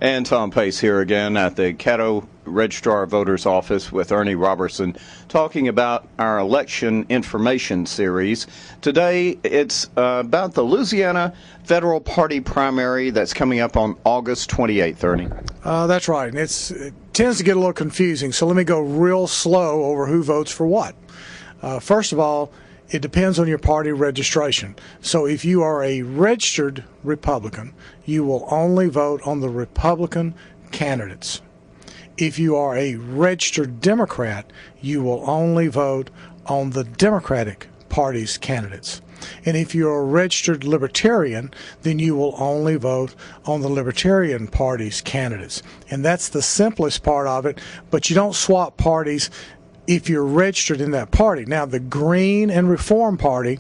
And Tom Pace here again at the Caddo Registrar of Voters Office with Ernie Robertson, talking about our election information series. Today it's about the Louisiana federal party primary that's coming up on August 28th, Ernie. That's right. And it tends to get a little confusing, so let me go real slow over who votes for what. First of all, it depends on your party registration. So if you are a registered Republican, you will only vote on the Republican candidates. If you are a registered Democrat, you will only vote on the Democratic Party's candidates. And if you're a registered Libertarian, then you will only vote on the Libertarian Party's candidates. And that's the simplest part of it, but you don't swap parties if you're registered in that party. Now, the Green and Reform Party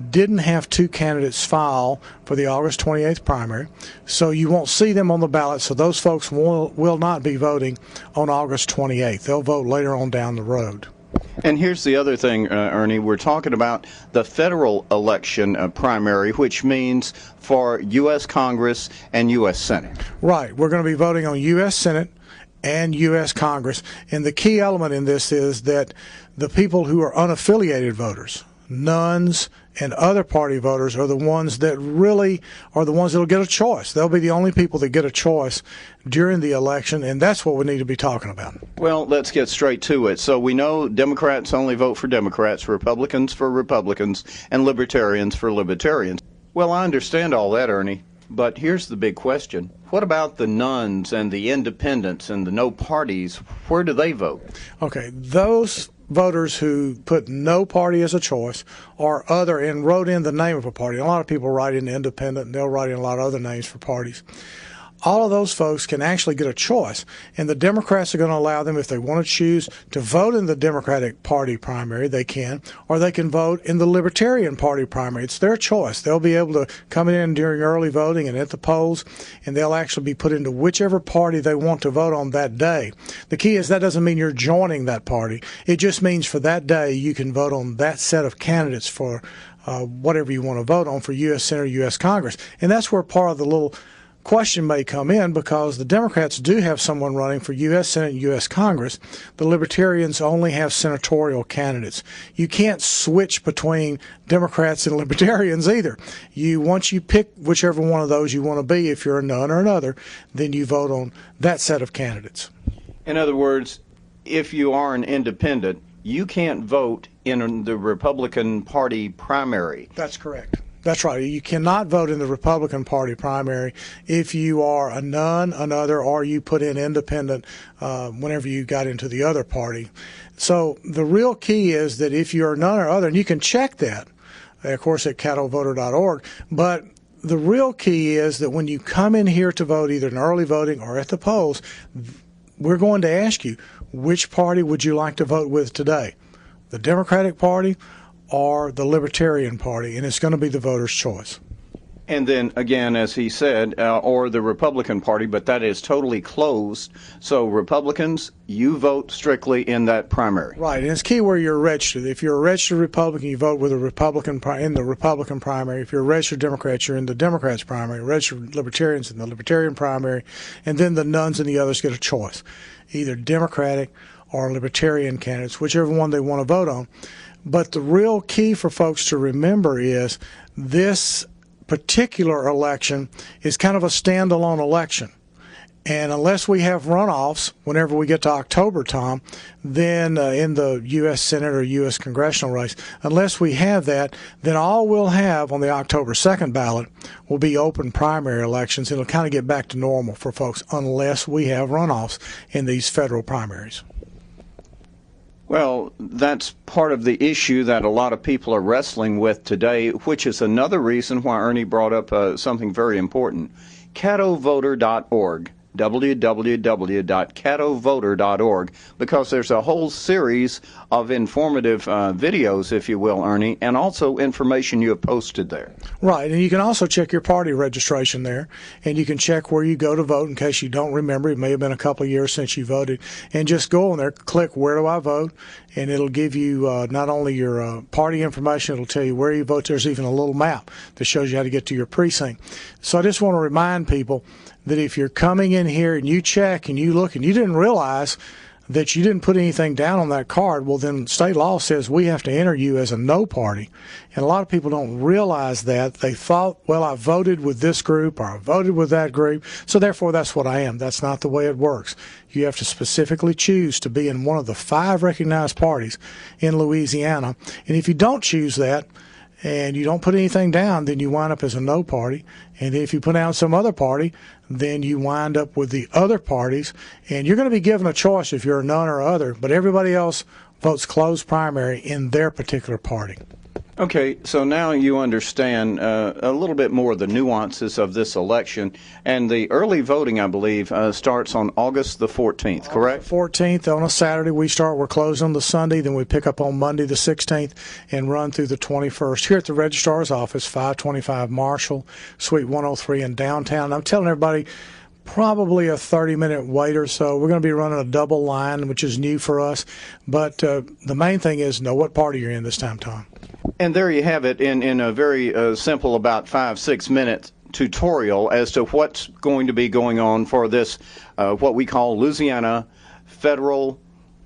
didn't have two candidates file for the August 28th primary, so you won't see them on the ballot, so those folks will not be voting on August 28th. They'll vote later on down the road. And here's the other thing, Ernie. We're talking about the federal election primary, which means for U.S. Congress and U.S. Senate. Right. We're going to be voting on U.S. Senate and U.S. Congress. And the key element in this is that the people who are unaffiliated voters, nuns and other party voters, are the ones that really are the ones that will get a choice. They'll be the only people that get a choice during the election, and that's what we need to be talking about. Well, let's get straight to it. So we know Democrats only vote for Democrats, Republicans for Republicans, and Libertarians for Libertarians. Well, I understand all that, Ernie. But here's the big question. What about the nuns and the independents and the no parties? Where do they vote? Okay, those voters who put no party as a choice or other and wrote in the name of a party. A lot of people write in independent, and they'll write in a lot of other names for parties. All of those folks can actually get a choice, and the Democrats are going to allow them, if they want to choose to vote in the Democratic Party primary, they can, or they can vote in the Libertarian Party primary. It's their choice. They'll be able to come in during early voting and at the polls, and they'll actually be put into whichever party they want to vote on that day. The key is that doesn't mean you're joining that party. It just means for that day you can vote on that set of candidates for whatever you want to vote on for U.S. Senate or U.S. Congress. And that's where part of the little question may come in, because the Democrats do have someone running for U.S. Senate and U.S. Congress. The Libertarians only have senatorial candidates. You can't switch between Democrats and Libertarians either. Once you pick whichever one of those you want to be, if you're a none or another, then you vote on that set of candidates. In other words, if you are an independent, you can't vote in the Republican Party primary. That's correct. That's right. You cannot vote in the Republican Party primary if you are a none, another, or you put in independent whenever you got into the other party. So the real key is that if you're none or other, and you can check that, of course, at cattlevoter.org, but the real key is that when you come in here to vote, either in early voting or at the polls, we're going to ask you, which party would you like to vote with today? The Democratic Party or the Libertarian Party, and it's going to be the voter's choice. And then, again, as he said, or the Republican Party, but that is totally closed. So Republicans, you vote strictly in that primary. Right, and it's key where you're registered. If you're a registered Republican, you vote with a Republican in the Republican primary. If you're a registered Democrat, you're in the Democrats primary. Registered Libertarians in the Libertarian primary, and then the nuns and the others get a choice, either Democratic or Libertarian candidates, whichever one they want to vote on. But the real key for folks to remember is this particular election is kind of a standalone election. And unless we have runoffs whenever we get to October, Tom, then in the U.S. Senate or U.S. congressional race, unless we have that, then all we'll have on the October 2nd ballot will be open primary elections. It'll kind of get back to normal for folks unless we have runoffs in these federal primaries. Well, that's part of the issue that a lot of people are wrestling with today, which is another reason why Ernie brought up something very important. Cattlevoter.org. www.cattlevoter.org, because there's a whole series of informative videos, if you will, Ernie, and also information you have posted there. Right, and you can also check your party registration there, and you can check where you go to vote in case you don't remember. It may have been a couple of years since you voted, and just go on there, click Where Do I Vote, and it'll give you not only your party information, it'll tell you where you vote. There's even a little map that shows you how to get to your precinct. So I just want to remind people that if you're coming in here and you check and you look and you didn't realize that you didn't put anything down on that card, well, then state law says we have to enter you as a no party. And a lot of people don't realize that. They thought, well, I voted with this group or I voted with that group, so therefore that's what I am. That's not the way it works. You have to specifically choose to be in one of the 5 recognized parties in Louisiana. And if you don't choose that, and you don't put anything down, then you wind up as a no party. And if you put down some other party, then you wind up with the other parties. And you're going to be given a choice if you're a none or other, but everybody else votes closed primary in their particular party. Okay, so now you understand a little bit more of the nuances of this election. And the early voting, I believe, starts on August the 14th, correct? 14th on a Saturday. We start. We're closed on the Sunday. Then we pick up on Monday the 16th and run through the 21st. Here at the Registrar's Office, 525 Marshall, Suite 103 in downtown. I'm telling everybody, probably a 30-minute wait or so. We're going to be running a double line, which is new for us. But the main thing is know what party you're in this time, Tom. And there you have it in a very simple, about 5-6 minute tutorial as to what's going to be going on for this, what we call Louisiana federal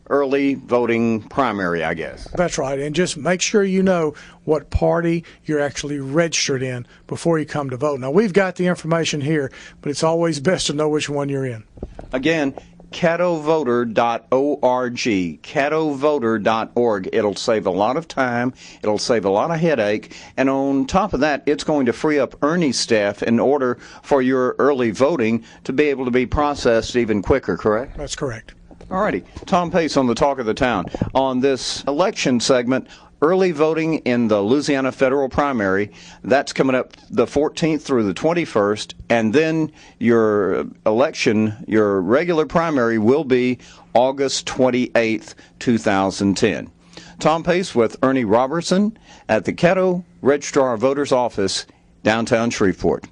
early voting primary, I guess. That's right. And just make sure you know what party you're actually registered in before you come to vote. Now, we've got the information here, but it's always best to know which one you're in. Again, catovoter.org, catovoter.org. It'll save a lot of time. It'll save a lot of headache. And on top of that, it's going to free up Ernie's staff in order for your early voting to be able to be processed even quicker, correct? That's correct. All righty. Tom Pace on the Talk of the Town. On this election segment, early voting in the Louisiana federal primary, that's coming up the 14th through the 21st, and then your election, your regular primary, will be August 28th, 2010. Tom Pace with Ernie Robertson at the Caddo Registrar of Voters Office, downtown Shreveport.